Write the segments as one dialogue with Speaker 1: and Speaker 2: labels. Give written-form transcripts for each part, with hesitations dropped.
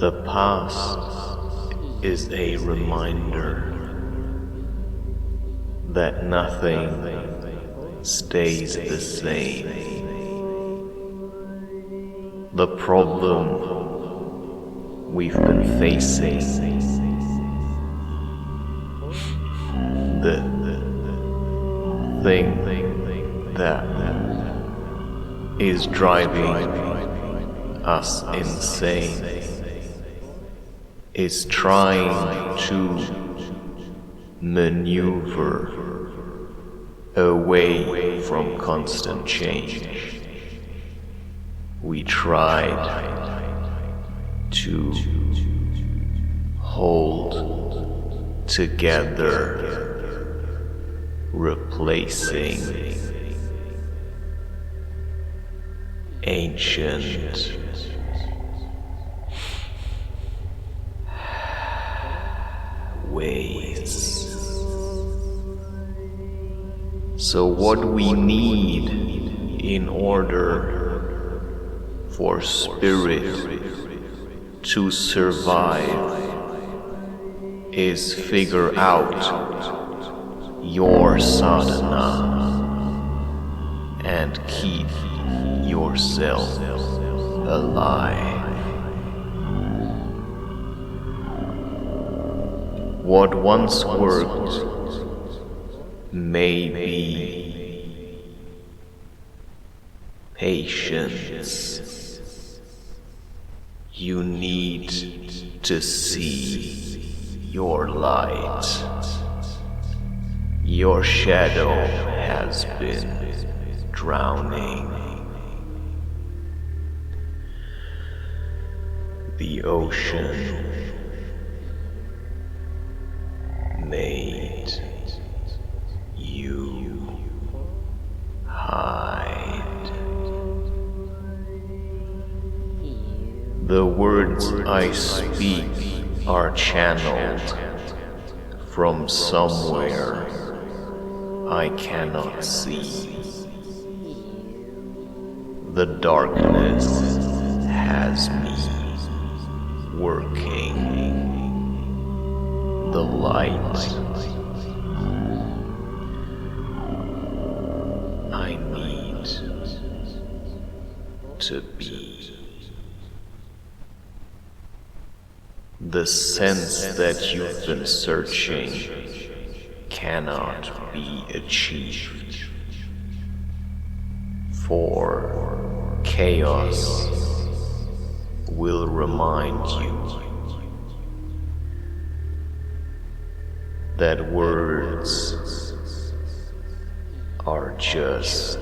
Speaker 1: The past is a reminder that nothing stays the same. The problem we've been facing, the thing that is driving us insane, is trying to maneuver away from constant change. We tried to hold together, replacing ancient ways. So what we need in order for spirit to survive is figure out your sadhana and keep yourself alive. What once worked may be patience. You need to see your light. Your shadow has been drowning. The ocean made you hide. The words I speak are channeled from somewhere I cannot see. The darkness has me working. The light I need to be. The sense that you've been searching cannot be achieved, for chaos will remind you that words are just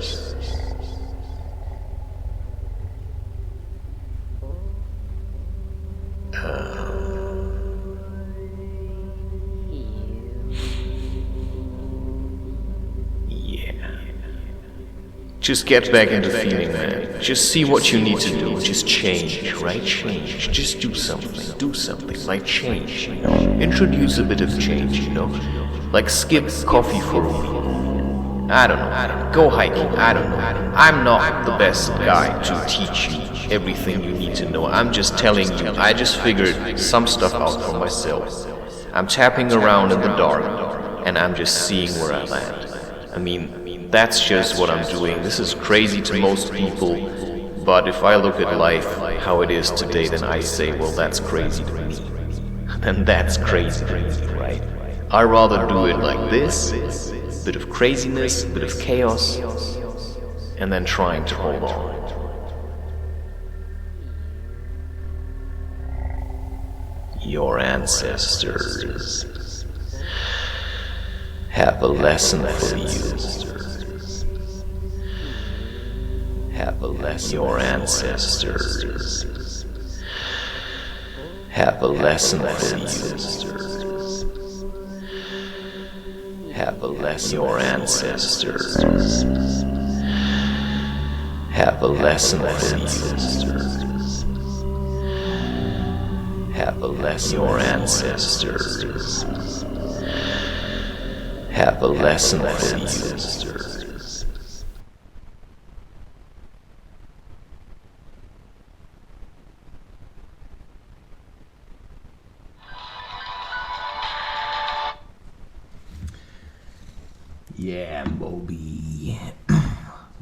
Speaker 1: just get back into feeling, man. Just see what you need to do. Just change, right? Change. Just do something. Do something. Like change, you know? Introduce a bit of change, you know? Like skip coffee for a week. I don't know. Go hiking. I don't know. I'm not the best guy to teach you everything you need to know. I'm just telling you. I just figured some stuff out for myself. I'm tapping around in the dark, and I'm just seeing where I land. I mean, that's just what I'm doing. This is crazy to most people, but if I look at life how it is today, then I say, well, that's crazy to me. And that's crazy to me, right? I'd rather do it like this, bit of craziness, bit of chaos, and then trying to hold on. Your ancestors have a lesson for you. Have a lesson. Your ancestors have a lesson for you. Have a lesson. Your ancestors have a lesson for you. Have a lesson. Your ancestors have a lesson for you. Yeah, Moby.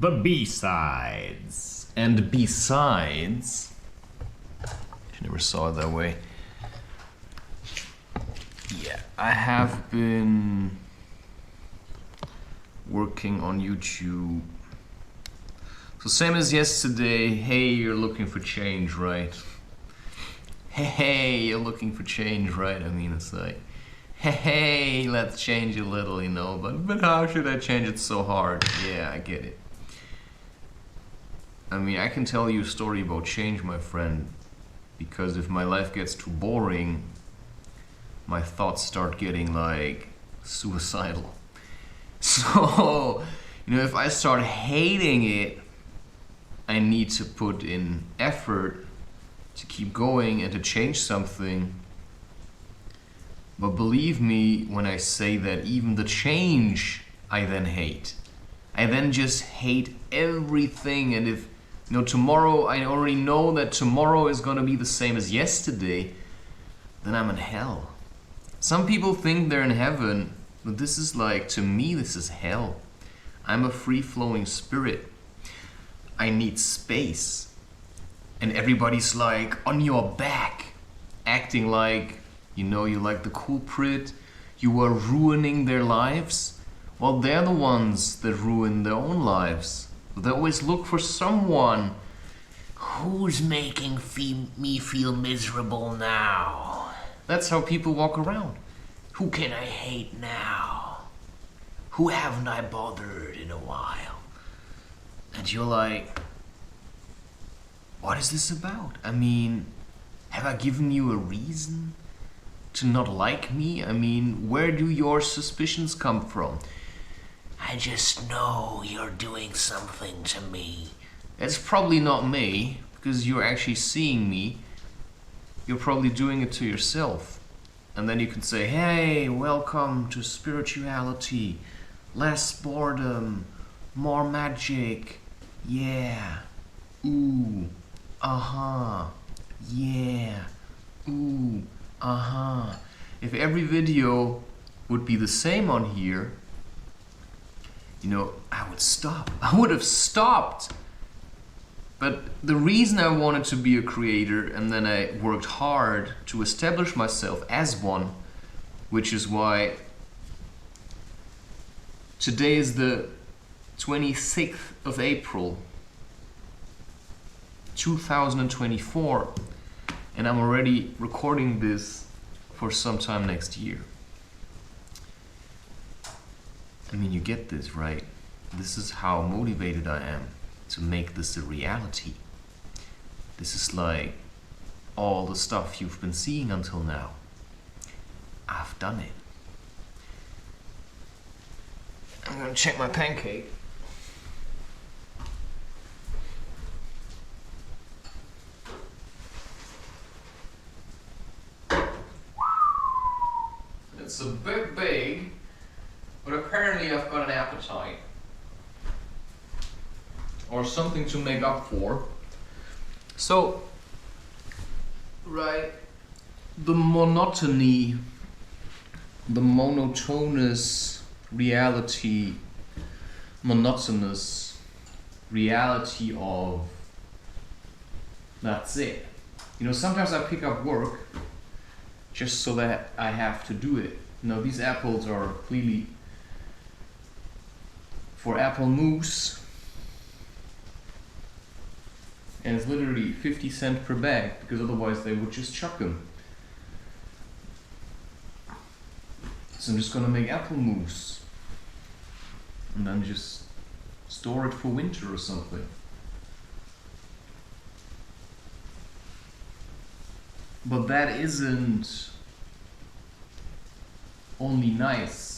Speaker 2: The B-sides.
Speaker 1: And besides, I never saw it that way. Yeah, I have been working on YouTube. So same as yesterday, hey, you're looking for change, right? Hey, you're looking for change, right? I mean, it's like, hey, let's change a little, you know, but how should I change it so hard? Yeah, I get it. I mean, I can tell you a story about change, my friend, because if my life gets too boring, my thoughts start getting like suicidal. So, you know, if I start hating it, I need to put in effort to keep going and to change something. But believe me when I say that even the change I then hate. I then just hate everything, and if, you know, tomorrow, I already know that tomorrow is gonna be the same as yesterday, then I'm in hell. Some people think they're in heaven, but this is like, to me, this is hell. I'm a free-flowing spirit. I need space. And everybody's like on your back, acting like, you know, you're like the culprit, you are ruining their lives. Well, they're the ones that ruin their own lives. They always look for someone who's making me feel miserable now. That's how people walk around. Who can I hate now? Who haven't I bothered in a while? And you're like, what is this about? I mean, have I given you a reason to not like me? I mean, where do your suspicions come from? I just know you're doing something to me. It's probably not me, because you're actually seeing me. You're probably doing it to yourself. And then you can say, hey, welcome to spirituality. Less boredom, more magic. Yeah. Ooh. Uh-huh. Yeah. Ooh. Uh-huh. If every video would be the same on here, you know, I would stop. I would have stopped. But the reason I wanted to be a creator, and then I worked hard to establish myself as one, which is why today is the 26th of April, 2024, and I'm already recording this for some time next year. I mean, you get this, right? This is how motivated I am to make this a reality. This is like all the stuff you've been seeing until now. I've done it. I'm gonna check my pancake. It's a bit big, but apparently I've got an appetite. Or something to make up for. So, right, the monotony, the monotonous reality, monotonous reality of that's it. You know, sometimes I pick up work just so that I have to do it. You know, these apples are clearly for apple mousse. And it's literally 50 cents per bag, because otherwise they would just chuck them. So I'm just gonna make apple mousse and then just store it for winter or something. But that isn't only nice.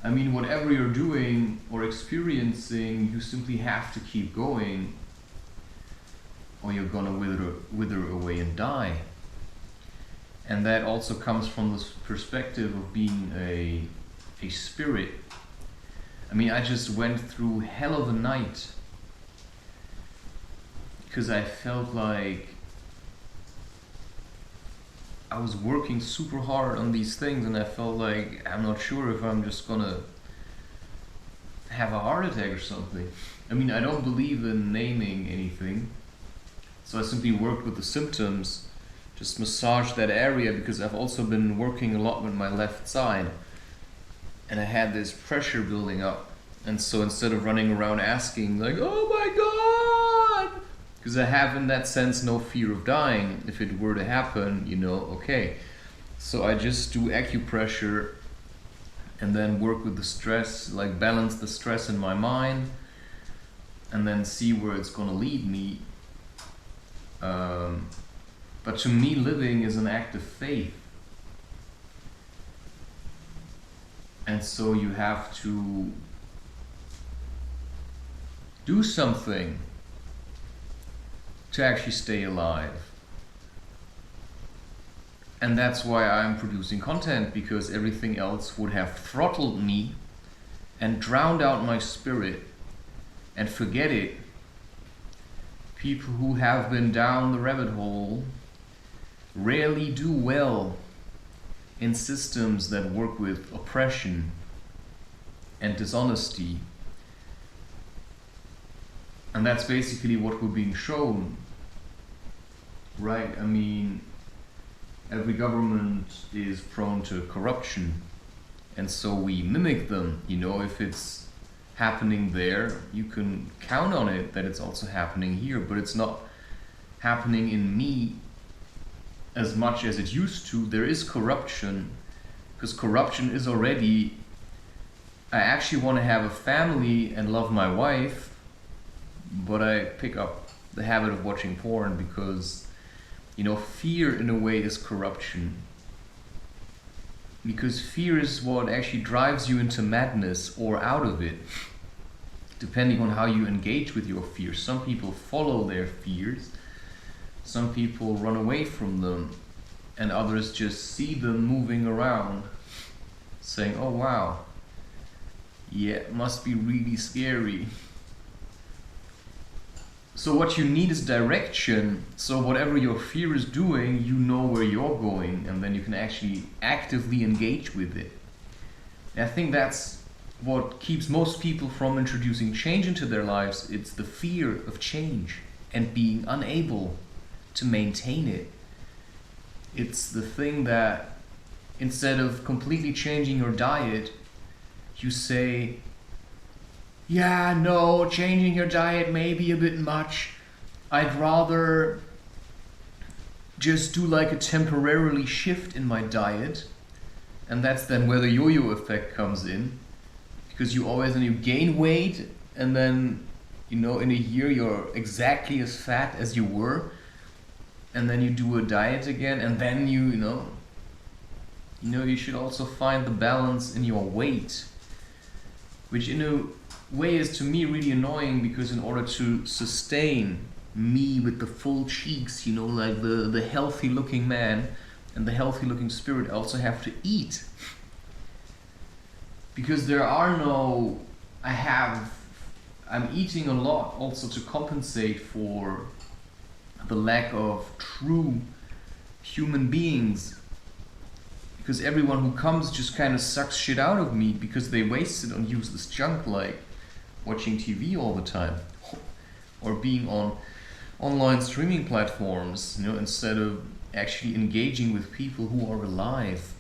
Speaker 1: I mean, whatever you're doing or experiencing, you simply have to keep going, or you're gonna wither away and die. And that also comes from this perspective of being a spirit. I mean, I just went through hell of a night because I felt like I I was working super hard on these things, and I felt like I'm not sure if I'm just gonna have a heart attack or something. I mean, I don't believe in naming anything, so I simply worked with the symptoms, just massaged that area, because I've also been working a lot with my left side, and I had this pressure building up. And so instead of running around asking like, oh my God, because I have in that sense no fear of dying, if it were to happen, you know, okay. So I just do acupressure and then work with the stress, like balance the stress in my mind, and then see where it's gonna lead me. But to me, living is an act of faith. And so you have to do something to actually stay alive. And that's why I'm producing content, because everything else would have throttled me and drowned out my spirit. And forget it, people who have been down the rabbit hole rarely do well in systems that work with oppression and dishonesty. And that's basically what we're being shown, right? I mean, every government is prone to corruption, and so we mimic them. You know, if it's happening there, you can count on it that it's also happening here, but it's not happening in me as much as it used to. There is corruption, because corruption is already, I actually want to have a family and love my wife, but I pick up the habit of watching porn because, you know, fear in a way is corruption. Because fear is what actually drives you into madness or out of it, depending on how you engage with your fears. Some people follow their fears, some people run away from them, and others just see them moving around, saying, oh wow, yeah, it must be really scary. So what you need is direction. So whatever your fear is doing, you know where you're going, and then you can actually actively engage with it. And I think that's what keeps most people from introducing change into their lives. It's the fear of change and being unable to maintain it. It's the thing that instead of completely changing your diet, you say, yeah, no, changing your diet may be a bit much. I'd rather just do like a temporarily shift in my diet. And that's then where the yo-yo effect comes in. Because you always, and you gain weight, and then, you know, in a year you're exactly as fat as you were. And then you do a diet again, and then you know, you should also find the balance in your weight. Which in a way is to me really annoying, because in order to sustain me with the full cheeks, you know, like the healthy looking man and the healthy looking spirit, I also have to eat. Because there are no, I'm eating a lot also to compensate for the lack of true human beings. Because everyone who comes just kind of sucks shit out of me because they wasted on useless junk like watching TV all the time or being on online streaming platforms, you know, instead of actually engaging with people who are alive.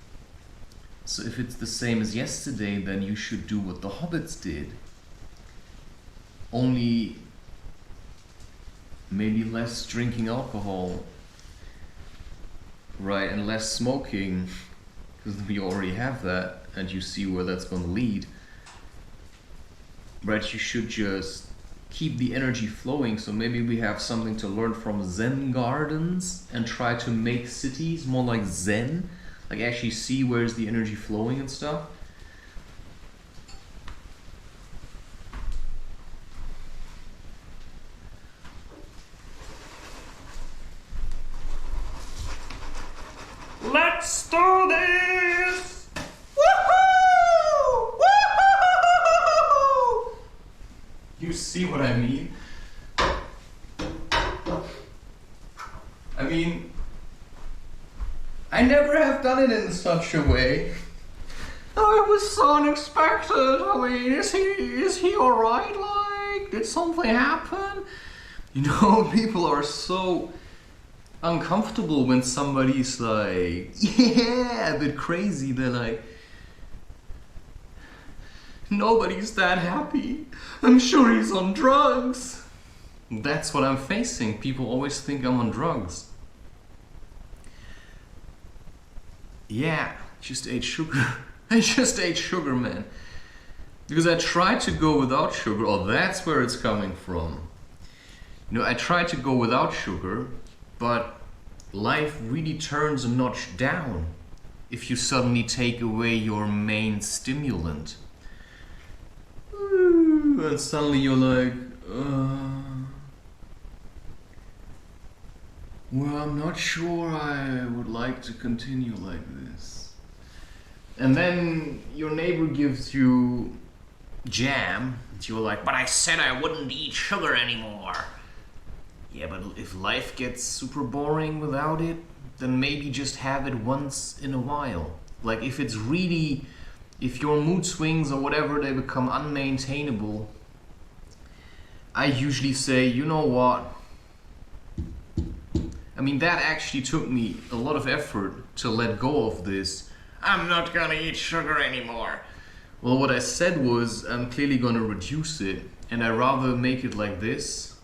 Speaker 1: So if it's the same as yesterday, then you should do what the hobbits did. Only maybe less drinking alcohol, right, and less smoking, because we already have that, and you see where that's going to lead. Right, you should just keep the energy flowing. So maybe we have something to learn from Zen gardens and try to make cities more like Zen, like actually see where's the energy flowing and stuff.
Speaker 2: Let's do this!
Speaker 1: Woohoo! Woohoo! You see what I mean? I mean, I never have done it in such a way. Oh, it was so unexpected. I mean, is he alright? Like, did something happen? You know, people are so uncomfortable when somebody's like, yeah, a bit crazy. They're like, nobody's that happy. I'm sure he's on drugs. That's what I'm facing. People always think I'm on drugs. Yeah, just ate sugar. I just ate sugar, man. Because I tried to go without sugar. Oh, that's where it's coming from. You know, I tried to go without sugar, but life really turns a notch down if you suddenly take away your main stimulant. And suddenly you're like, well, I'm not sure I would like to continue like this. And then your neighbor gives you jam, and you're like, but I said I wouldn't eat sugar anymore. Yeah, but if life gets super boring without it, then maybe just have it once in a while. Like if your mood swings or whatever, they become unmaintainable, I usually say, you know what? I mean, that actually took me a lot of effort to let go of this. I'm not gonna eat sugar anymore. Well, what I said was, I'm clearly gonna reduce it, and I rather make it like this,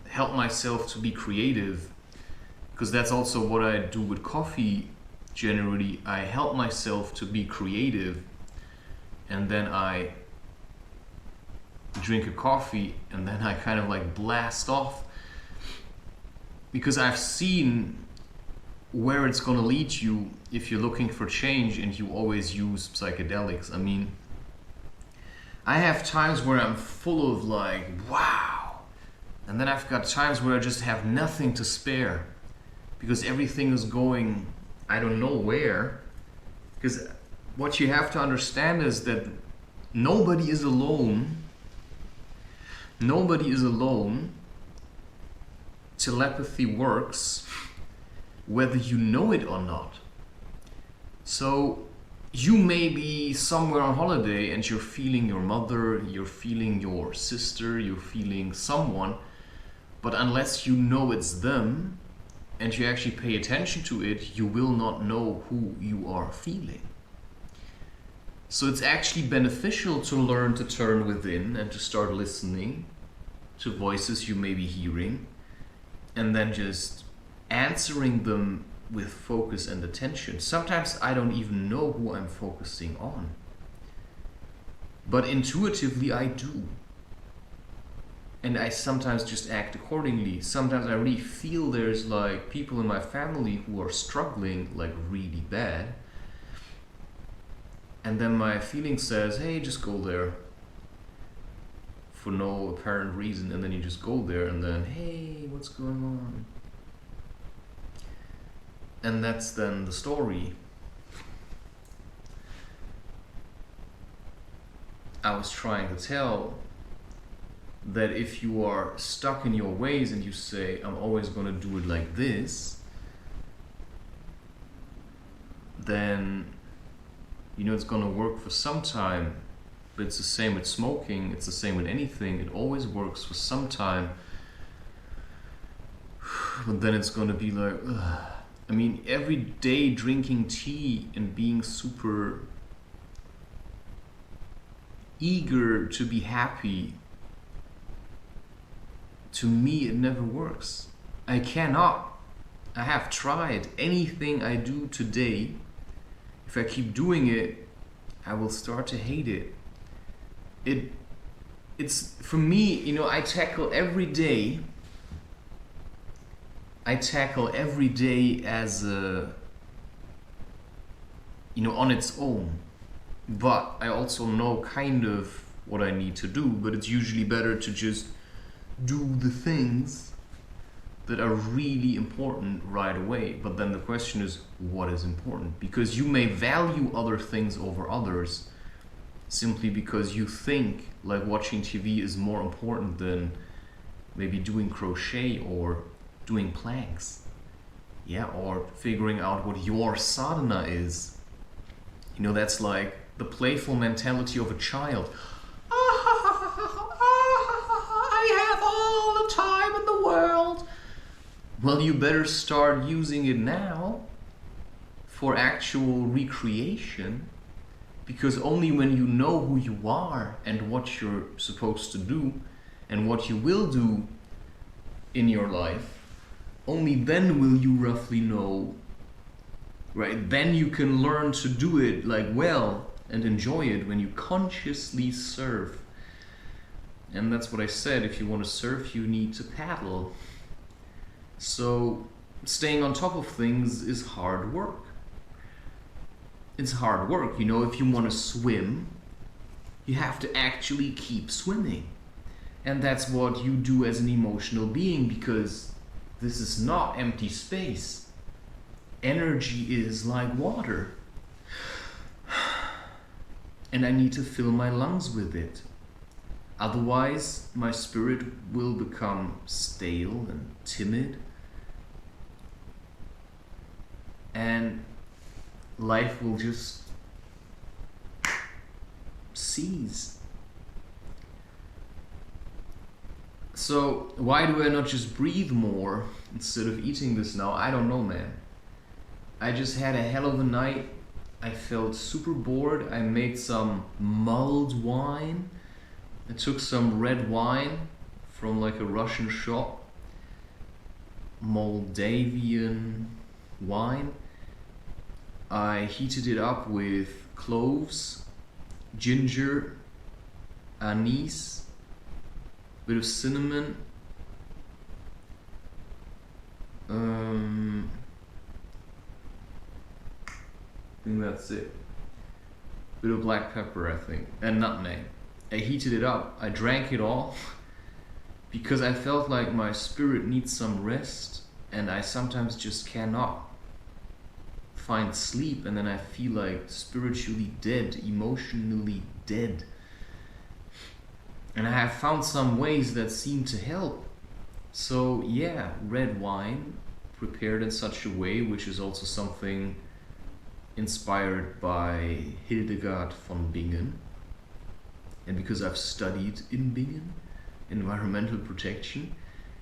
Speaker 1: help myself to be creative, because that's also what I do with coffee. Generally, I help myself to be creative, and then I drink a coffee, and then I kind of like blast off, because I've seen where it's gonna lead you if you're looking for change and you always use psychedelics. I mean, I have times where I'm full of like, wow, and then I've got times where I just have nothing to spare because everything is going, I don't know where. Because what you have to understand is that nobody is alone. Nobody is alone. Telepathy works whether you know it or not. So you may be somewhere on holiday and you're feeling your mother, you're feeling your sister, you're feeling someone, but unless you know it's them and you actually pay attention to it, you will not know who you are feeling. So it's actually beneficial to learn to turn within and to start listening to voices you may be hearing, and then just answering them with focus and attention. Sometimes I don't even know who I'm focusing on, but intuitively I do. And I sometimes just act accordingly. Sometimes I really feel there's like people in my family who are struggling like really bad. And then my feeling says, hey, just go there. For no apparent reason. And then you just go there and then, hey, what's going on? And that's then the story. I was trying to tell that if you are stuck in your ways and you say, I'm always going to do it like this, then you know it's going to work for some time. But it's the same with smoking, it's the same with anything. It always works for some time, but then it's going to be like, ugh. I mean, every day drinking tea and being super eager to be happy, to me it never works. I cannot. I have tried. Anything I do today, if I keep doing it, I will start to hate it. It's for me, you know, I tackle every day as a, you know, on its own. But I also know kind of what I need to do, but it's usually better to just do the things that are really important right away. But then the question is, what is important? Because you may value other things over others simply because you think like watching TV is more important than maybe doing crochet or doing planks. Yeah, or figuring out what your sadhana is. You know, that's like the playful mentality of a child. I have all the time in the world. Well, you better start using it now for actual recreation, because only when you know who you are and what you're supposed to do and what you will do in your life, only then will you roughly know, right? Then you can learn to do it like well and enjoy it when you consciously surf. And that's what I said, if you want to surf, you need to paddle. So staying on top of things is hard work. It's hard work, you know. If you want to swim, you have to actually keep swimming. And that's what you do as an emotional being, because this is not empty space. Energy is like water. And I need to fill my lungs with it. Otherwise, my spirit will become stale and timid. And life will just cease. So why do I not just breathe more instead of eating this now? I don't know, man. I just had a hell of a night. I felt super bored. I made some mulled wine. I took some red wine from like a Russian shop. Moldavian wine. I heated it up with cloves, ginger, anise, a bit of cinnamon, I think that's it. A bit of black pepper, I think, and nutmeg. I heated it up, I drank it all, because I felt like my spirit needs some rest, and I sometimes just cannot find sleep, and then I feel like spiritually dead, emotionally dead. And I have found some ways that seem to help. So yeah, red wine prepared in such a way, which is also something inspired by Hildegard von Bingen. And because I've studied in Bingen, environmental protection,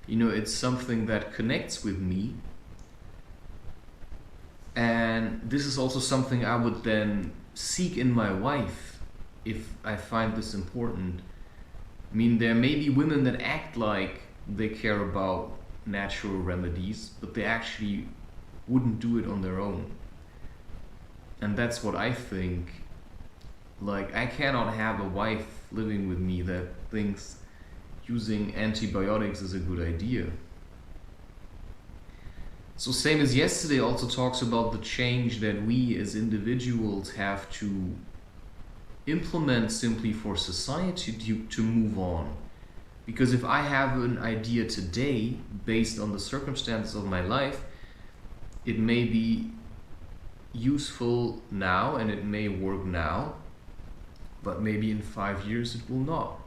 Speaker 1: you know, it's something that connects with me. And this is also something I would then seek in my wife if I find this important. I mean, there may be women that act like they care about natural remedies, but they actually wouldn't do it on their own. And that's what I think. Like, I cannot have a wife living with me that thinks using antibiotics is a good idea. So same as yesterday also talks about the change that we as individuals have to implement simply for society to move on. Because if I have an idea today based on the circumstances of my life, it may be useful now and it may work now, but maybe in 5 years it will not.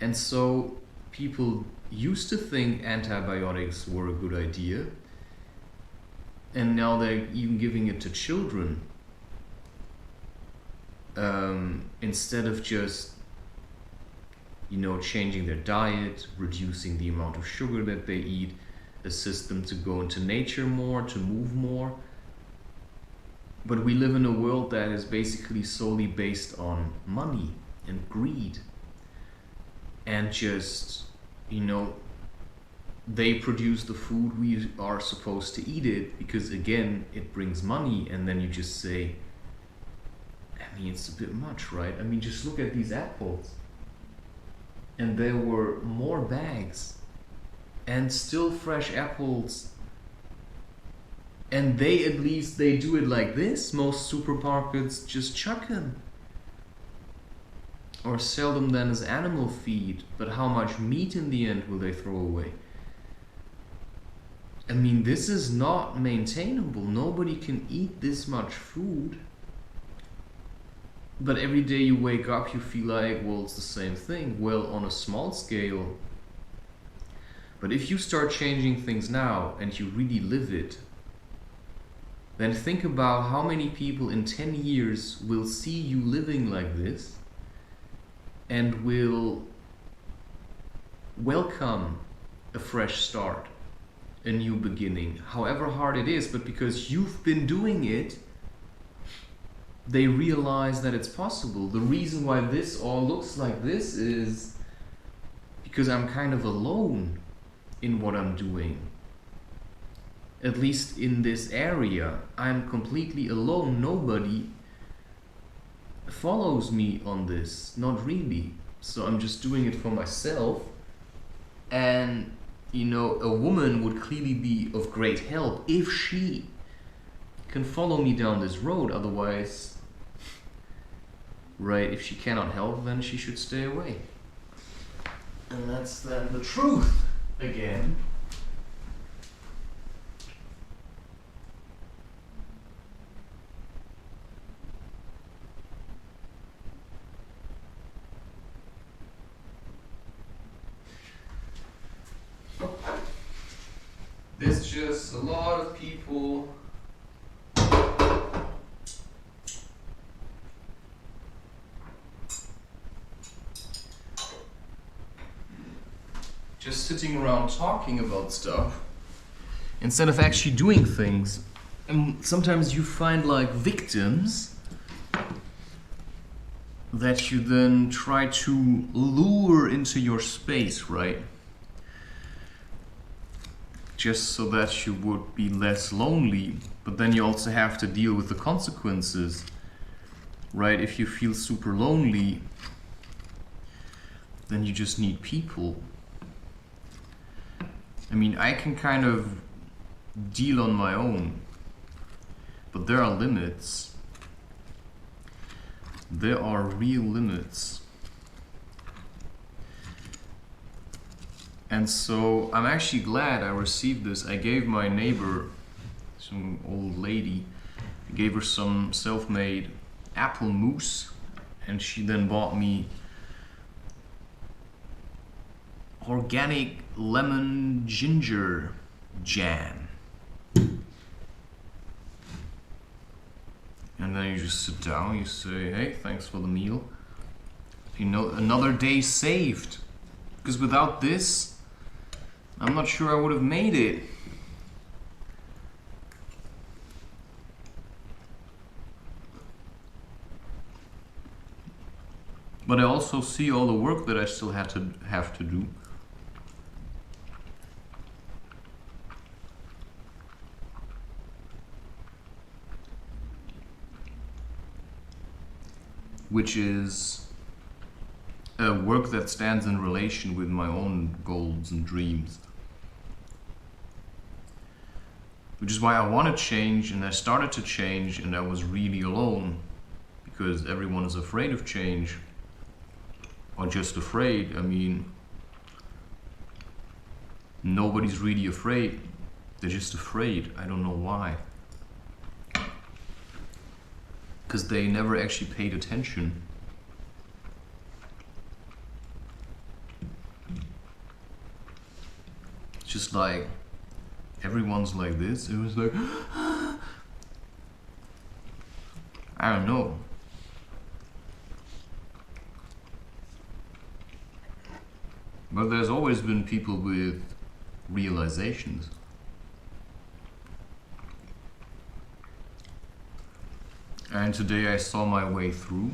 Speaker 1: And so people used to think antibiotics were a good idea, and now they're even giving it to children instead of just, you know, changing their diet, reducing the amount of sugar that they eat, assist them to go into nature more, to move more. But we live in a world that is basically solely based on money and greed. And just, you know, they produce the food, we are supposed to eat it because, again, it brings money. And then you just say, I mean, it's a bit much, right? I mean, just look at these apples. And there were more bags and still fresh apples. And they, at least, they do it like this. Most supermarkets just chuck them. Or sell them then as animal feed. But how much meat in the end will they throw away? I mean, this is not maintainable. Nobody can eat this much food. But every day you wake up, you feel like, well, it's the same thing. Well, on a small scale, But if you start changing things now and you really live it, then think about how many people in 10 years will see you living like this and will welcome a fresh start, a new beginning, however hard it is, but because you've been doing it, they realize that it's possible. The reason why this all looks like this is because I'm kind of alone in what I'm doing. At least in this area, I'm completely alone. Nobody follows me on this, not really. So I'm just doing it for myself. And, you know, a woman would clearly be of great help if she can follow me down this road. Otherwise, right, if she cannot help, then she should stay away. And that's then the truth again. There's just a lot of people just sitting around talking about stuff instead of actually doing things. And sometimes you find like victims that you then try to lure into your space, right? Just so that you would be less lonely, but then you also have to deal with the consequences, right? If you feel super lonely, then you just need people. I mean, I can kind of deal on my own, but there are limits. There are real limits. And so I'm actually glad I received this. I gave my neighbor, some old lady, I gave her some self-made apple mousse, and she then bought me organic lemon ginger jam. And then you just sit down, you say, hey, thanks for the meal. You know, another day saved. Because without this, I'm not sure I would have made it. But I also see all the work that I still have to do. Which is a work that stands in relation with my own goals and dreams. Which is why I want to change, and I started to change, and I was really alone. Because everyone is afraid of change. Or just afraid. I mean, nobody's really afraid. They're just afraid. I don't know why. Because they never actually paid attention. It's just like, everyone's like this. It was like, I don't know. But there's always been people with realizations. And today I saw my way through,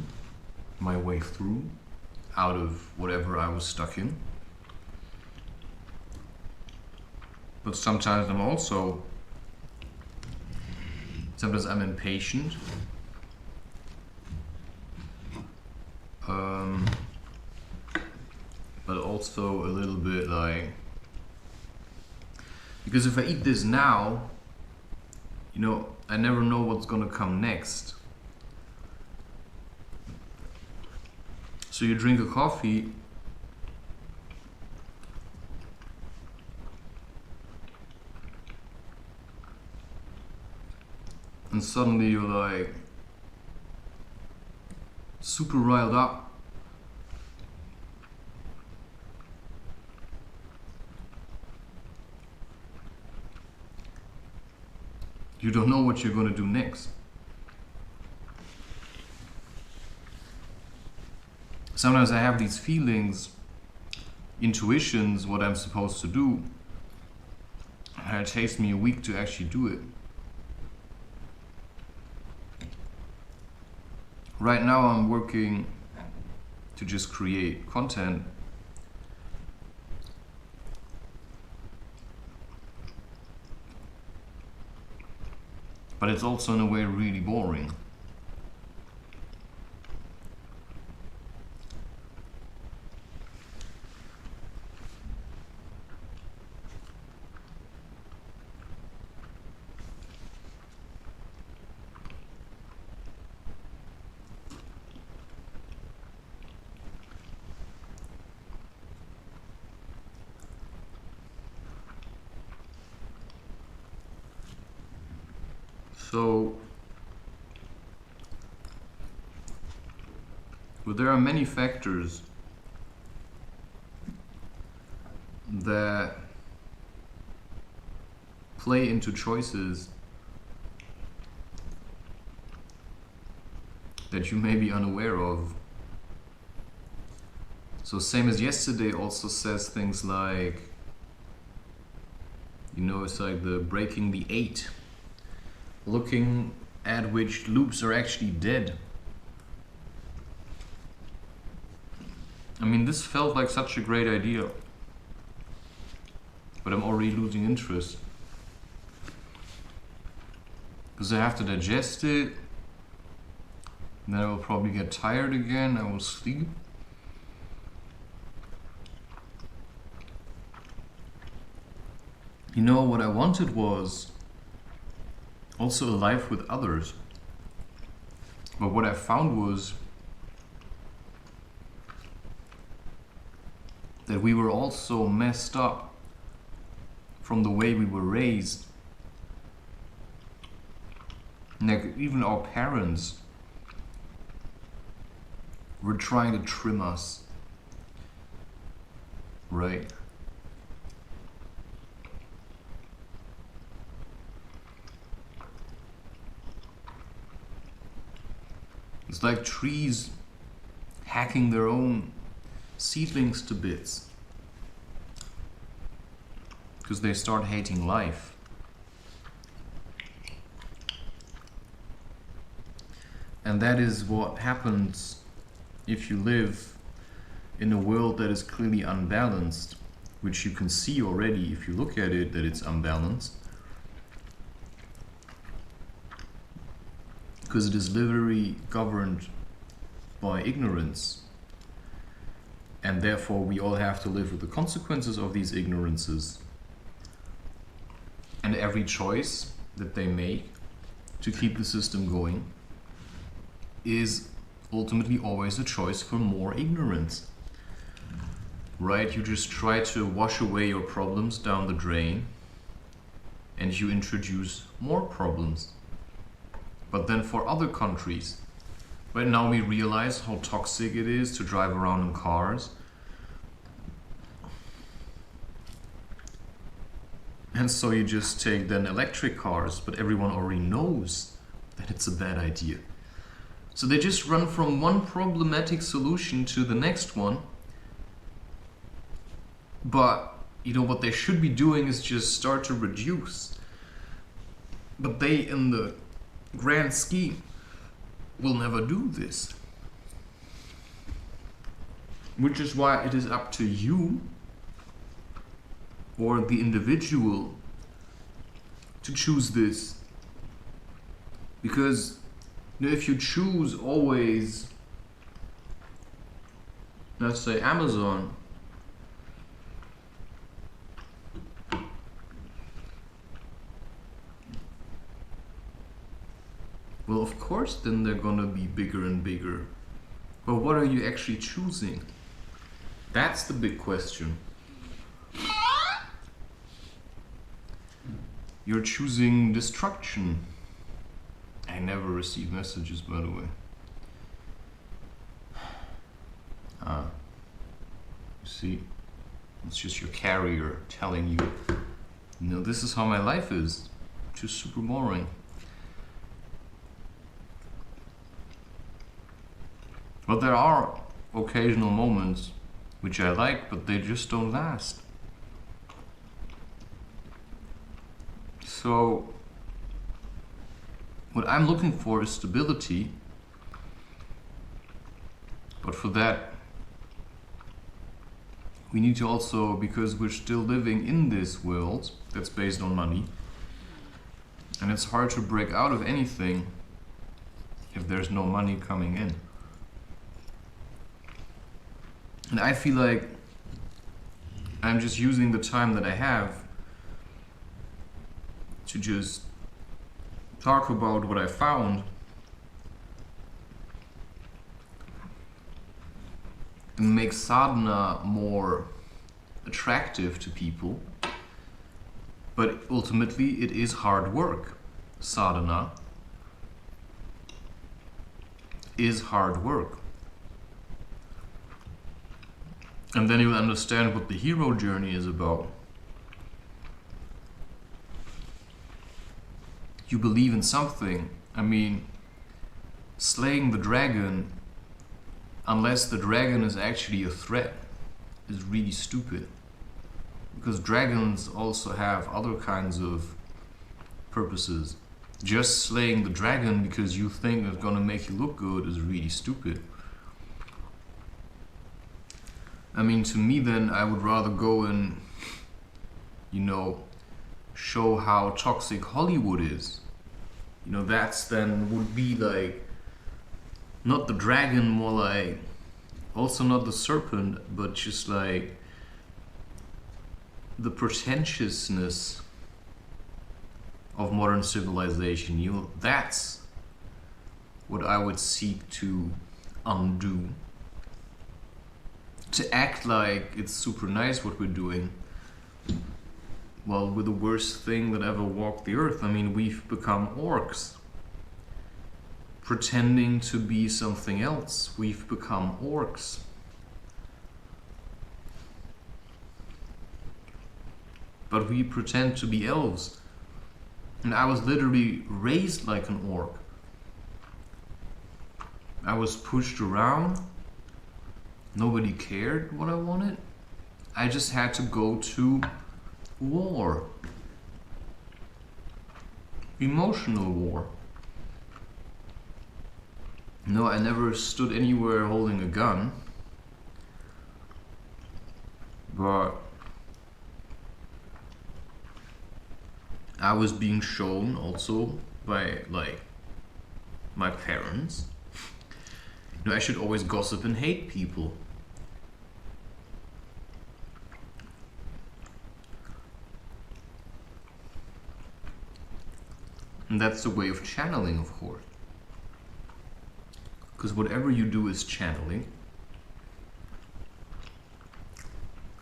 Speaker 1: out of whatever I was stuck in. But sometimes I'm impatient. But also a little bit like, because if I eat this now, you know, I never know what's gonna come next. So you drink a coffee, and suddenly you're like super riled up. You don't know what you're going to do next. Sometimes I have these feelings, intuitions, what I'm supposed to do, and it takes me a week to actually do it. Right now I'm working to just create content. But it's also in a way really boring. So, well, there are many factors that play into choices that you may be unaware of. So same as yesterday also says things like, you know, it's like the breaking the 8. Looking at which loops are actually dead. I mean, this felt like such a great idea, but I'm already losing interest. Because I have to digest it, and then I will probably get tired again, I will sleep. You know, what I wanted was also a life with others. But what I found was that we were all so messed up from the way we were raised. Like, even our parents were trying to trim us, right? It's like trees hacking their own seedlings to bits because they start hating life. And that is what happens if you live in a world that is clearly unbalanced, which you can see already if you look at it, that it's unbalanced. Because it is literally governed by ignorance. And therefore we all have to live with the consequences of these ignorances. And every choice that they make to keep the system going is ultimately always a choice for more ignorance. Right? You just try to wash away your problems down the drain and you introduce more problems. But then for other countries, right now we realize how toxic it is to drive around in cars. And so you just take then electric cars, but everyone already knows that it's a bad idea. So they just run from one problematic solution to the next one. But, you know, what they should be doing is just start to reduce. But they, in the grand scheme, will never do this. Which is why it is up to you or the individual to choose this. Because, you know, if you choose always, let's say Amazon, well, of course, then they're gonna be bigger and bigger. But what are you actually choosing? That's the big question. You're choosing destruction. I never receive messages, by the way. You see, it's just your carrier telling you, you know, this is how my life is.
Speaker 3: just super boring. But there are occasional moments which I like, but they just don't last. So what I'm looking for is stability, but for that we need to also, because we're still living in this world that's based on money, and it's hard to break out of anything if there's no money coming in. And I feel like I'm just using the time that I have to just talk about what I found and make sadhana more attractive to people. But ultimately it is hard work. Sadhana is hard work. And then you'll understand what the hero journey is about. You believe in something. I mean, slaying the dragon, unless the dragon is actually a threat, is really stupid. Because dragons also have other kinds of purposes. Just slaying the dragon because you think it's gonna make you look good is really stupid. I mean, to me then, I would rather go and, show how toxic Hollywood is. That's then would be like, not the dragon, more like, also not the serpent, but just like the pretentiousness of modern civilization. That's what I would seek to undo. To act like it's super nice what we're doing, well, we're the worst thing that ever walked the earth. I mean, we've become orcs. Pretending to be something else, we've become orcs. But we pretend to be elves. And I was literally raised like an orc. I was pushed around. Nobody cared what I wanted. I just had to go to war. Emotional war. No, I never stood anywhere holding a gun. But I was being shown also by, my parents. I should always gossip and hate people. And that's the way of channeling, of course. Because whatever you do is channeling.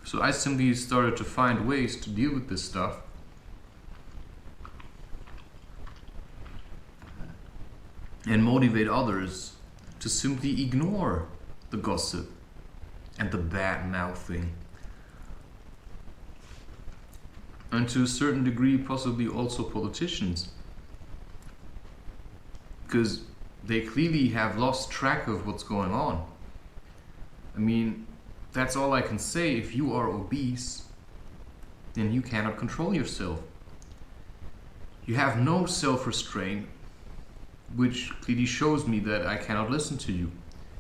Speaker 3: So I simply started to find ways to deal with this stuff. And motivate others to simply ignore the gossip and the bad mouthing. And to a certain degree, possibly also politicians. Because they clearly have lost track of what's going on. I mean, that's all I can say. If you are obese, then you cannot control yourself. You have no self-restraint, which clearly shows me that I cannot listen to you.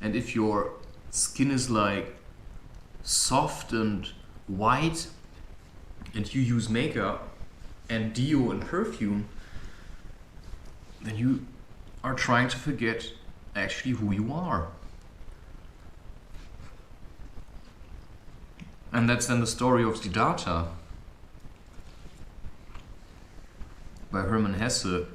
Speaker 3: And if your skin is like soft and white, and you use makeup and deo and perfume, then you are trying to forget actually who you are. And that's then the story of Siddhartha by Hermann Hesse.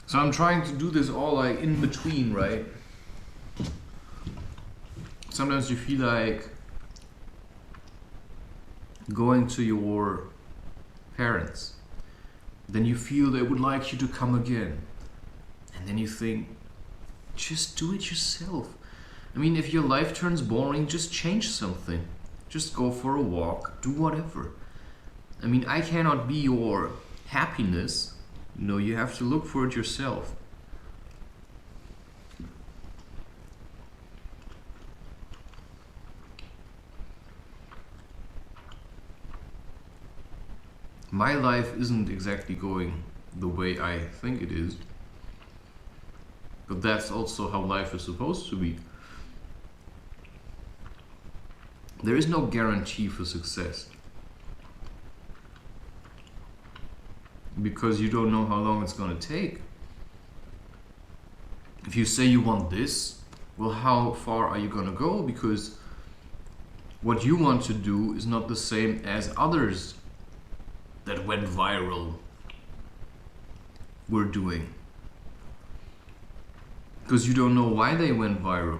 Speaker 3: So I'm trying to do this all like in between, right? Sometimes you feel like going to your parents. Then you feel they would like you to come again. And then you think, just do it yourself. I mean, if your life turns boring, just change something. Just go for a walk, do whatever. I mean, I cannot be your happiness. No, you have to look for it yourself. My life isn't exactly going the way I think it is. But that's also how life is supposed to be. There is no guarantee for success. Because you don't know how long it's going to take. If you say you want this, well, how far are you going to go? Because what you want to do is not the same as others that went viral were doing. Because you don't know why they went viral.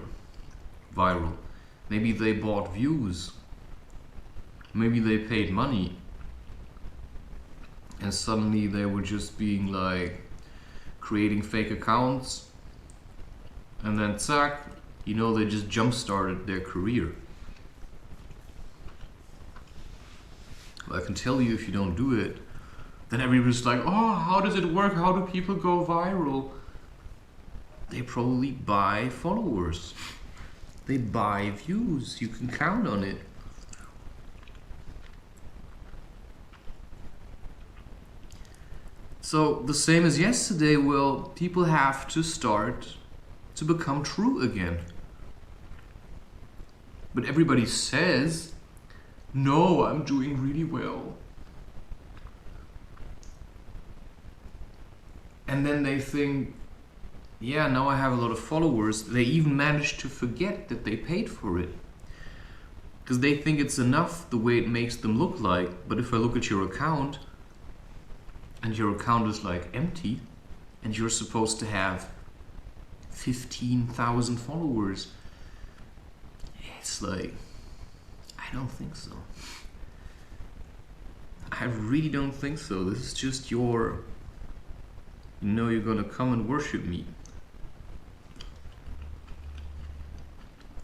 Speaker 3: Maybe they bought views. Maybe they paid money. And suddenly they were just being like creating fake accounts. And then zack, you know, they just jump-started their career. Well, I can tell you, if you don't do it, then everybody's like, oh, how does it work? How do people go viral? They probably buy followers. They buy views. You can count on it. So the same as yesterday, well, people have to start to become true again. But everybody says, no, I'm doing really well. And then they think, yeah, now I have a lot of followers. They even manage to forget that they paid for it. Because they think it's enough the way it makes them look like. But if I look at your account, and your account is like empty, and you're supposed to have 15,000 followers, it's like, I don't think so. I really don't think so. This is just your, you know, you're gonna come and worship me.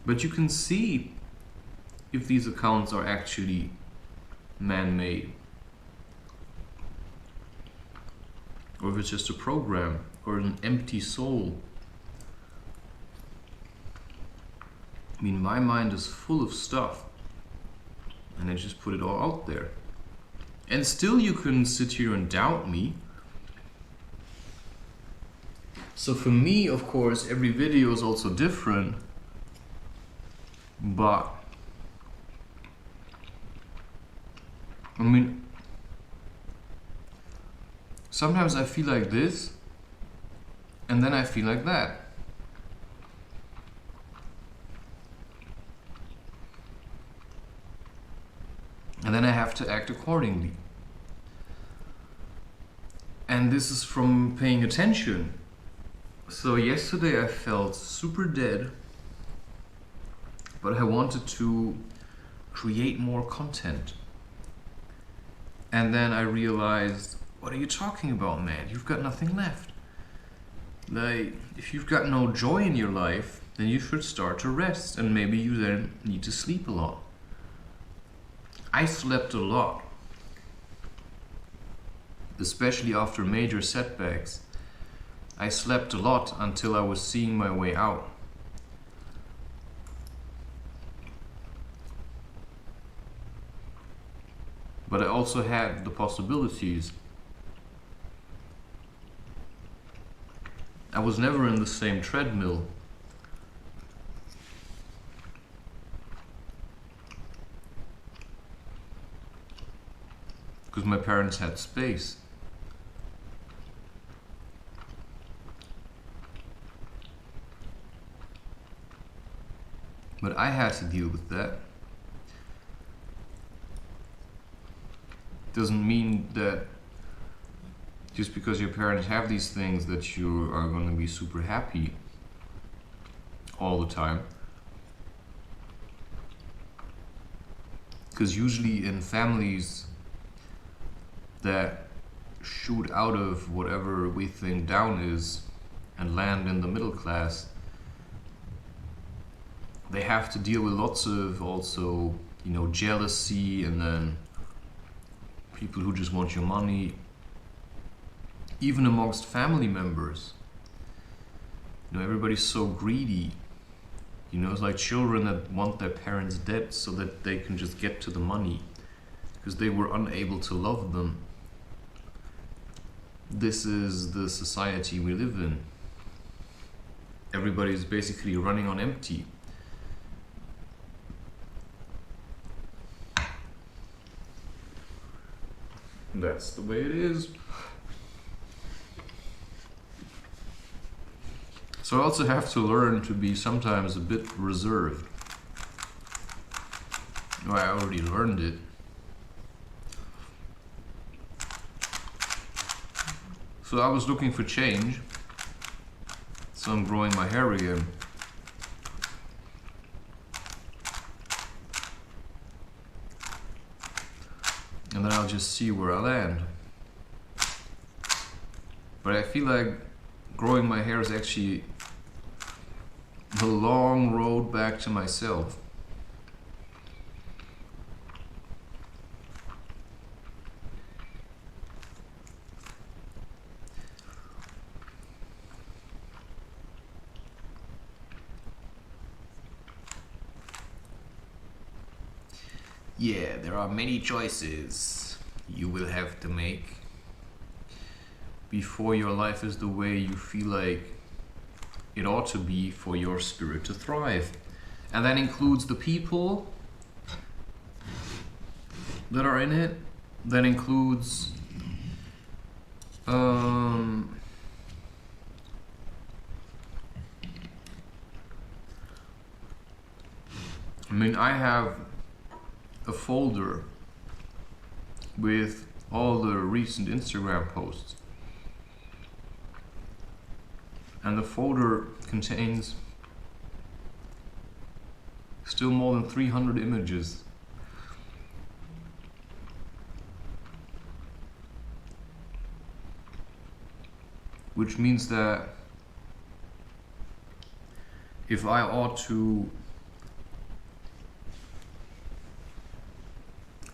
Speaker 3: But you can see if these accounts are actually man-made, or if it's just a program or an empty soul. I mean, my mind is full of stuff, and I just put it all out there. And still you can sit here and doubt me. So for me, of course, every video is also different, but I mean, sometimes I feel like this, and then I feel like that. And then I have to act accordingly. And this is from paying attention. So yesterday I felt super dead, but I wanted to create more content. And then I realized, what are you talking about, man? You've got nothing left. Like, if you've got no joy in your life, then you should start to rest, and maybe you then need to sleep a lot. I slept a lot, especially after major setbacks. I slept a lot until I was seeing my way out. But I also had the possibilities. I was never in the same treadmill. Because my parents had space. But I had to deal with that. Doesn't mean that just because your parents have these things that you are going to be super happy all the time. Because usually in families that shoot out of whatever we think down is, and land in the middle class, they have to deal with lots of also, you know, jealousy, and then people who just want your money, even amongst family members. You know, everybody's so greedy. You know, it's like children that want their parents dead so that they can just get to the money because they were unable to love them. This is the society we live in. Everybody's basically running on empty. That's the way it is. So I also have to learn to be sometimes a bit reserved. Well, I already learned it. So I was looking for change. So I'm growing my hair again. And then I'll just see where I land. But I feel like growing my hair is actually the long road back to myself. Yeah, there are many choices you will have to make before your life is the way you feel like it ought to be for your spirit to thrive. And that includes the people that are in it. That includes I mean, I have a folder with all the recent Instagram posts, and the folder contains still more than 300 images. Which means that if I ought to,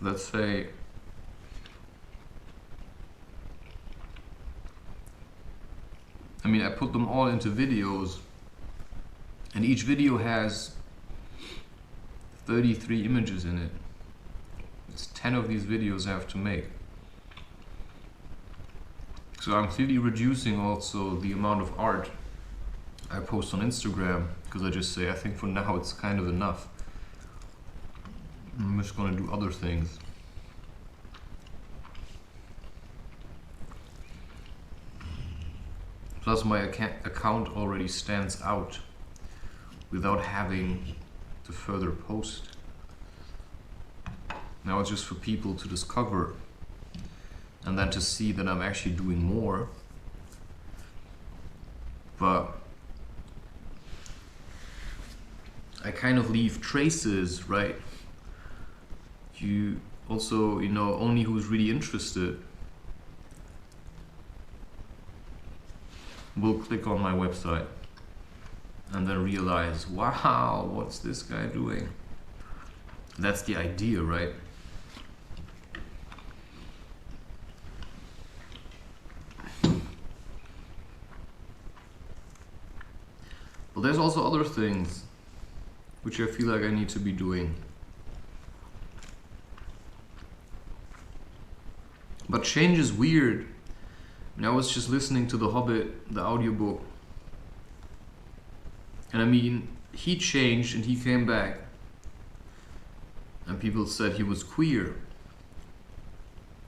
Speaker 3: let's say, I mean, I put them all into videos, and each video has 33 images in it. It's 10 of these videos I have to make. So I'm clearly reducing also the amount of art I post on Instagram, because I just say, I think for now it's kind of enough. I'm just going to do other things. Plus my account already stands out without having to further post. Now it's just for people to discover and then to see that I'm actually doing more. But I kind of leave traces, right? You also, you know, only who's really interested will click on my website and then realize, wow, what's this guy doing? That's the idea, right? But there's also other things which I feel like I need to be doing. But change is weird. And I was just listening to The Hobbit, the audiobook. And I mean, he changed and he came back. And people said he was queer.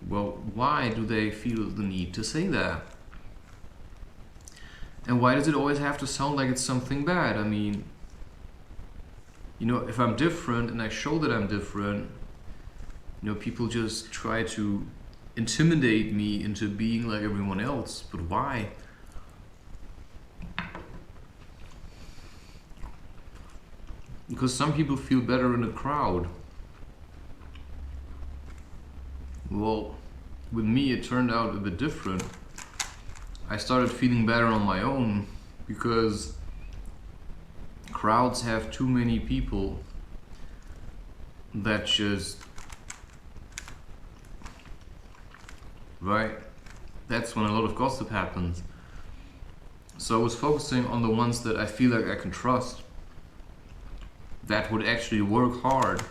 Speaker 3: Well, why do they feel the need to say that? And why does it always have to sound like it's something bad? I mean, you know, if I'm different and I show that I'm different, you know, people just try to intimidate me into being like everyone else. But why? Because some people feel better in a crowd. Well, with me it turned out a bit different. I started feeling better on my own because crowds have too many people that just, right? That's when a lot of gossip happens. So I was focusing on the ones that I feel like I can trust, that would actually work hard,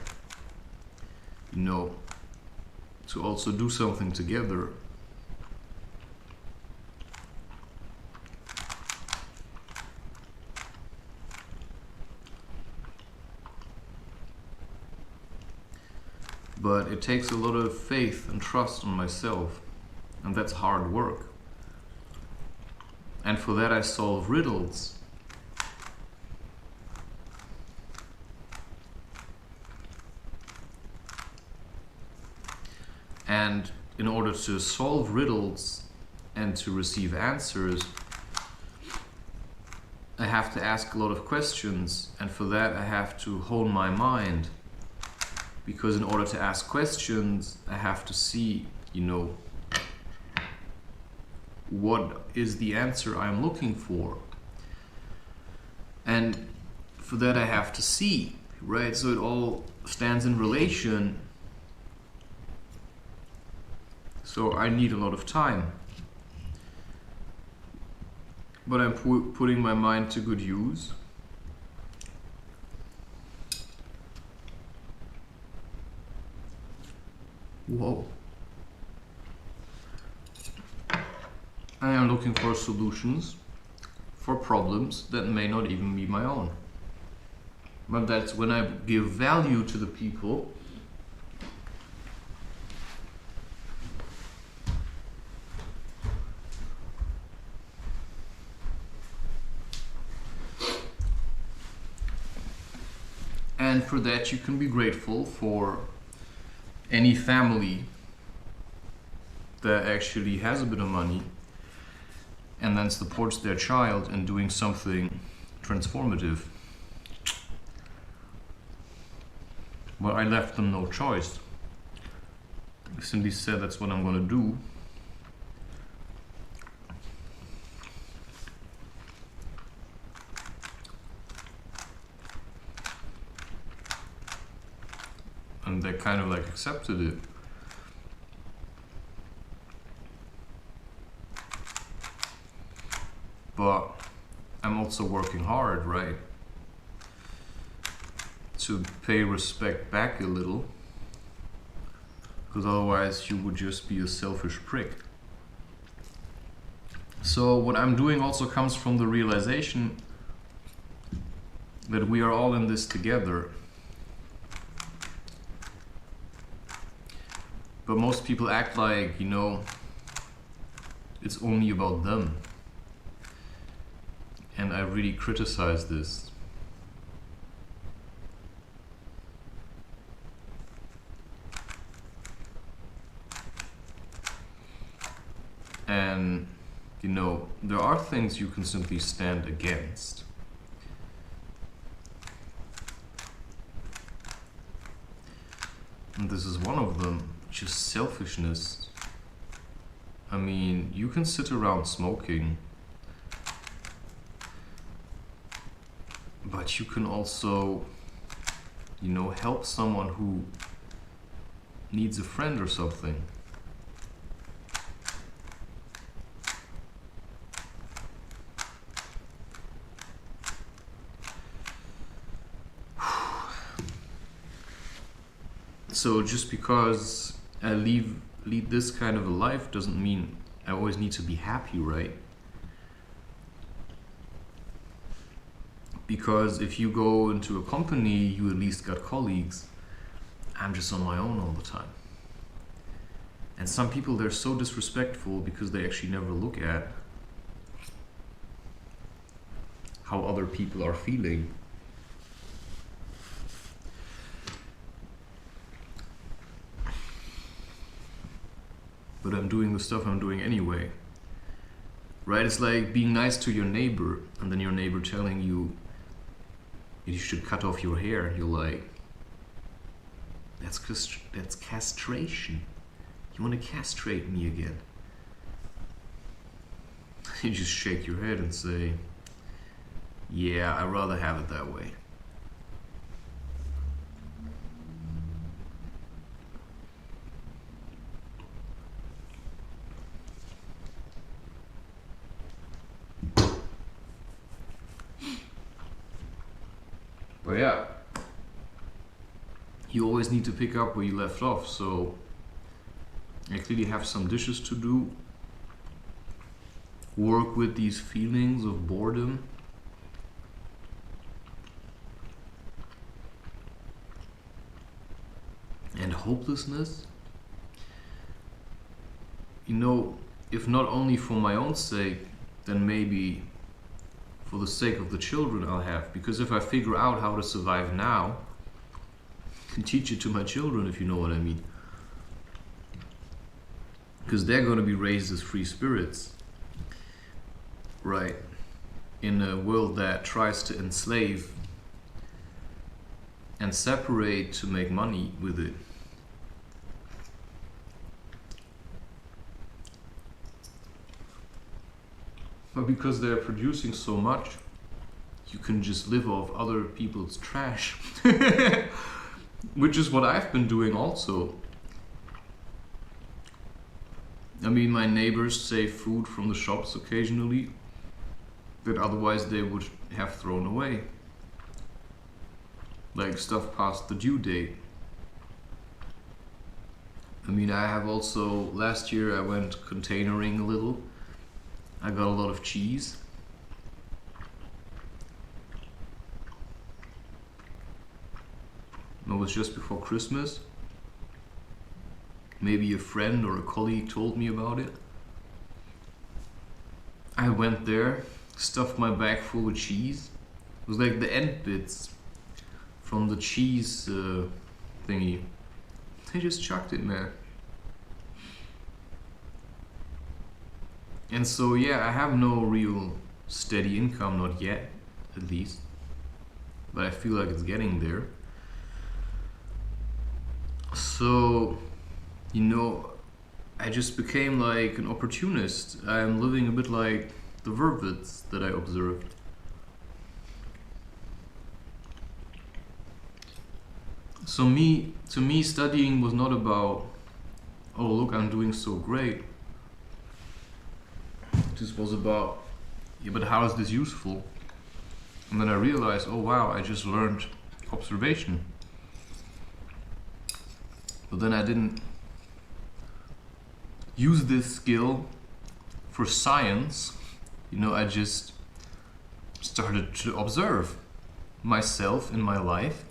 Speaker 3: you know, to also do something together. But it takes a lot of faith and trust on myself, and that's hard work. And for that I solve riddles. And in order to solve riddles and to receive answers, I have to ask a lot of questions, and for that I have to hone my mind. Because in order to ask questions, I have to see, you know, what is the answer I'm looking for. And for that I have to see, right? So it all stands in relation. So I need a lot of time. But I'm putting my mind to good use. Whoa. I am looking for solutions for problems that may not even be my own. But that's when I give value to the people and for that you can be grateful for any family that actually has a bit of money and then supports their child in doing something transformative. But I left them no choice. I simply said that's what I'm gonna do. And they kind of like accepted it. But I'm also working hard, right? To pay respect back a little. Because otherwise you would just be a selfish prick. So what I'm doing also comes from the realization that we are all in this together. But most people act like, you know, it's only about them. And I really criticize this. And, you know, there are things you can simply stand against. And this is one of them. Just selfishness. I mean, you can sit around smoking, but you can also, you know, help someone who needs a friend or something. So just because I lead this kind of a life doesn't mean I always need to be happy, right? Because if you go into a company, you at least got colleagues. I'm just on my own all the time. And some people, they're so disrespectful because they actually never look at how other people are feeling. But I'm doing the stuff I'm doing anyway. Right? It's like being nice to your neighbor and then your neighbor telling you you should cut off your hair. You're like, that's castration. You want to castrate me again? You just shake your head and say, Yeah, I'd rather have it that way. But yeah, you always need to pick up where you left off, so I clearly have some dishes to do, work with these feelings of boredom, and hopelessness. You know, if not only for my own sake, then maybe for the sake of the children I'll have. Because if I figure out how to survive now, I can teach it to my children, if you know what I mean. Because they're going to be raised as free spirits, right? In a world that tries to enslave and separate to make money with it. But because they're producing so much, you can just live off other people's trash. Which is what I've been doing also. I mean, my neighbors save food from the shops occasionally that otherwise they would have thrown away. Like stuff past the due date. I mean, I have also, last year I went containering a little. I got a lot of cheese. It was just before Christmas. Maybe a friend or a colleague told me about it. I went there, stuffed my bag full with cheese. It was like the end bits from the cheese thingy. They just chucked it, man. And so yeah, I have no real steady income, not yet, at least. But I feel like it's getting there. So, you know, I just became like an opportunist. I'm living a bit like the Vervets that I observed. So to me, studying was not about, oh look, I'm doing so great. This was about, yeah, but how is this useful? And then I realized, oh wow, I just learned observation. But then I didn't use this skill for science. You know, I just started to observe myself in my life.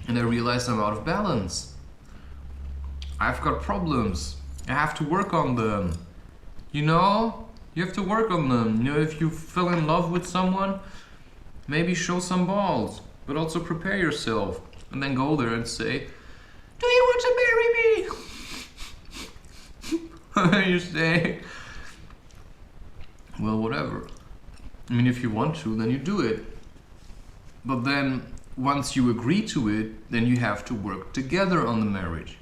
Speaker 3: And I realized I'm out of balance. I've got problems. I have to work on them. You know? You have to work on them. You know, if you fell in love with someone, maybe show some balls, but also prepare yourself. And then go there and say, do you want to marry me? And then you say, well, whatever. I mean, if you want to, then you do it. But then, once you agree to it, then you have to work together on the marriage.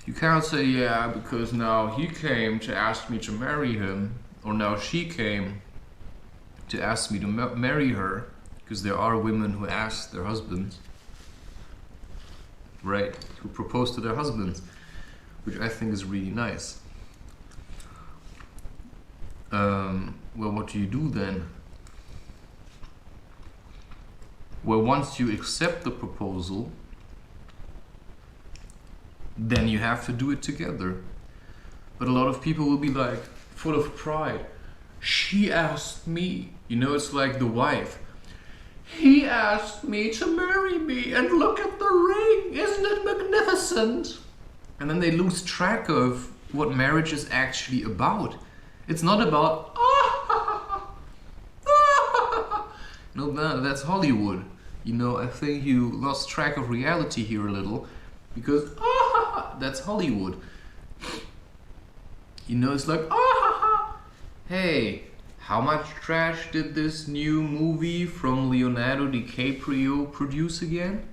Speaker 3: You can't say, yeah, because now he came to ask me to marry him, or now she came to ask me to marry her, because there are women who ask their husbands, right, who propose to their husbands, which I think is really nice. Well, what do you do then? Well, once you accept the proposal, then you have to do it together. But a lot of people will be like, full of pride. She asked me. You know, it's like the wife. He asked me to marry me, and look at the ring. Isn't it magnificent? And then they lose track of what marriage is actually about. It's not about, no, that's Hollywood. You know, I think you lost track of reality here a little, because that's Hollywood. You know, it's like, hey, how much trash did this new movie from Leonardo DiCaprio produce again?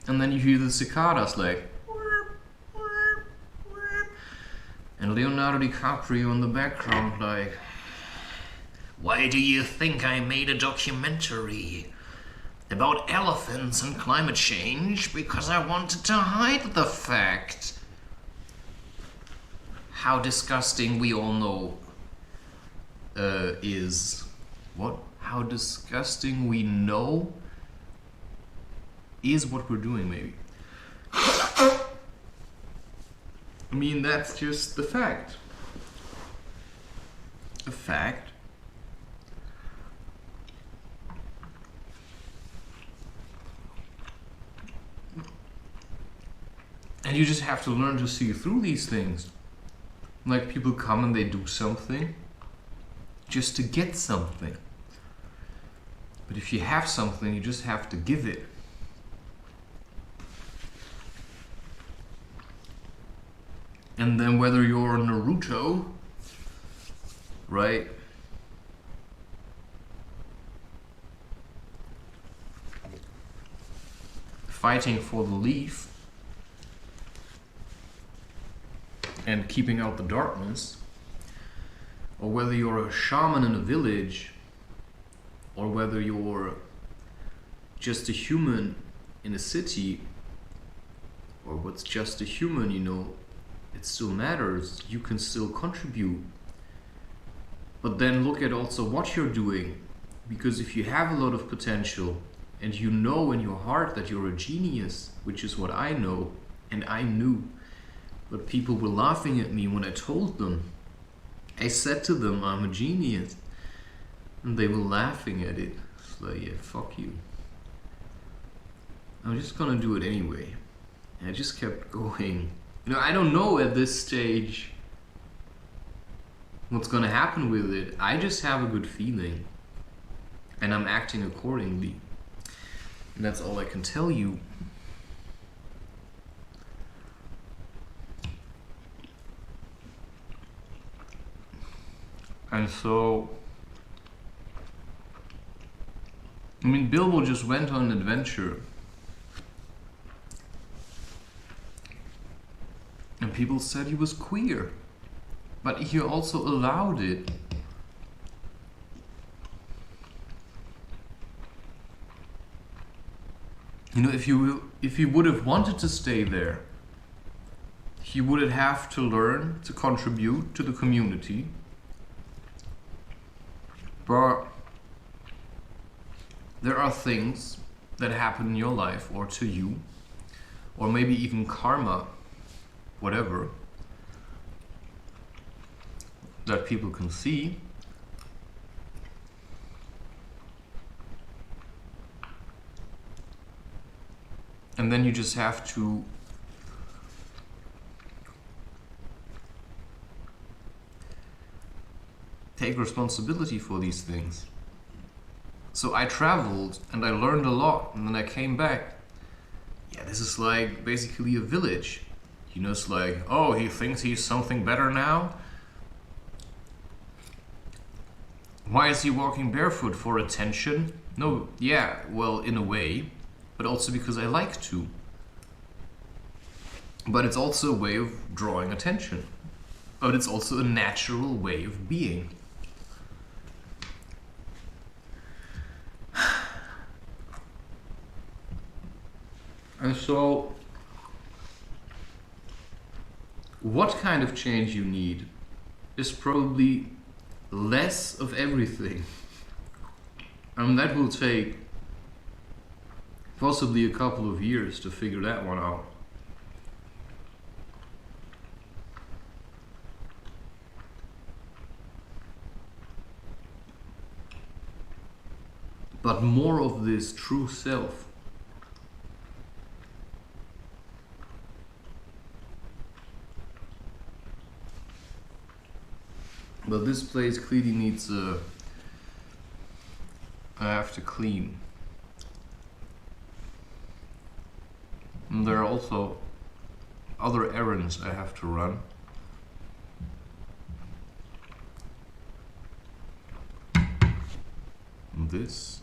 Speaker 3: And then you hear the cicadas like, And Leonardo DiCaprio in the background like, why do you think I made a documentary about elephants and climate change? Because I wanted to hide the fact. How disgusting we all know is... What? How disgusting we know is what we're doing, maybe. I mean, that's just the fact. A fact. And you just have to learn to see through these things. Like, people come and they do something just to get something. But if you have something, you just have to give it. And then whether you're Naruto, right? Fighting for the leaf and keeping out the darkness, or whether you're a shaman in a village, or whether you're just a human in a city, or what's just a human, you know, it still matters. You can still contribute. But then look at also what you're doing, because if you have a lot of potential and you know in your heart that you're a genius, which is what I know and I knew, but people were laughing at me when I told them. I said to them, I'm a genius, and they were laughing at it. It's like, yeah, fuck you. I'm just gonna do it anyway. And I just kept going. You know, I don't know at this stage what's gonna happen with it. I just have a good feeling, and I'm acting accordingly. And that's all I can tell you. And so, I mean, Bilbo just went on an adventure. And people said he was queer. But he also allowed it. You know, if he would have wanted to stay there, he would have to learn to contribute to the community. But there are things that happen in your life or to you, or maybe even karma, whatever, that people can see. And then you just have to take responsibility for these things. So I traveled and I learned a lot, and then I came back. Yeah, this is like basically a village. You know, it's like, oh, he thinks he's something better now? Why is he walking barefoot? For attention? No, yeah, well, in a way, but also because I like to. But it's also a way of drawing attention. But it's also a natural way of being. And so, what kind of change you need is probably less of everything. And that will take possibly a couple of years to figure that one out. But more of this true self. But this place clearly needs I have to clean. And there are also other errands I have to run. And this